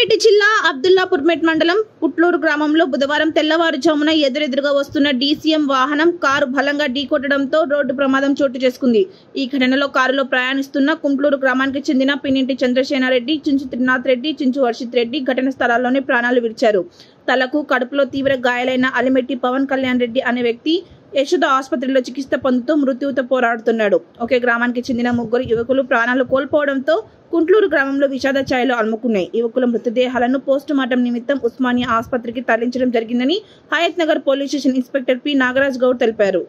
రంగారెడ్డి జిల్లా అబ్దుల్లాపూర్మెట్ మండలం పుట్లూరు గ్రామంలో బుధవారం తెల్లవారుజామున ఎదురెదురుగా వస్తున్న డీసీఎం వాహనం కారు బలంగా ఢీకొట్టడంతో రోడ్డు ప్రమాదం చోటు చేసుకుంది. ఈ ఘటనలో కారులో ప్రయాణిస్తున్న కుంట్లూరు గ్రామానికి చెందిన పిన్నింటి చంద్రసేనారెడ్డి, చించు త్రినాథ్ రెడ్డి, చించు వర్షిత్ రెడ్డి ఘటన స్థలాల్లోనే ప్రాణాలు విడిచారు. తలకు, కడుపులో తీవ్ర గాయాలైన అలిమెట్టి పవన్ కళ్యాణ్ రెడ్డి అనే వ్యక్తి యశోద ఆసుపత్రిలో చికిత్స పొందుతూ మృత్యువుతో పోరాడుతున్నాడు. ఒకే గ్రామానికి చెందిన ముగ్గురు యువకులు ప్రాణాలు కోల్పోవడంతో కుంట్లూరు గ్రామంలో విషాద ఛాయలు అలుముకున్నాయి. యువకుల మృతదేహాలను పోస్టుమార్టం నిమిత్తం ఉస్మానియా ఆసుపత్రికి తరలించడం జరిగిందని Hayath Nagar police station inspector P Nagaraj Goud తెలిపారు.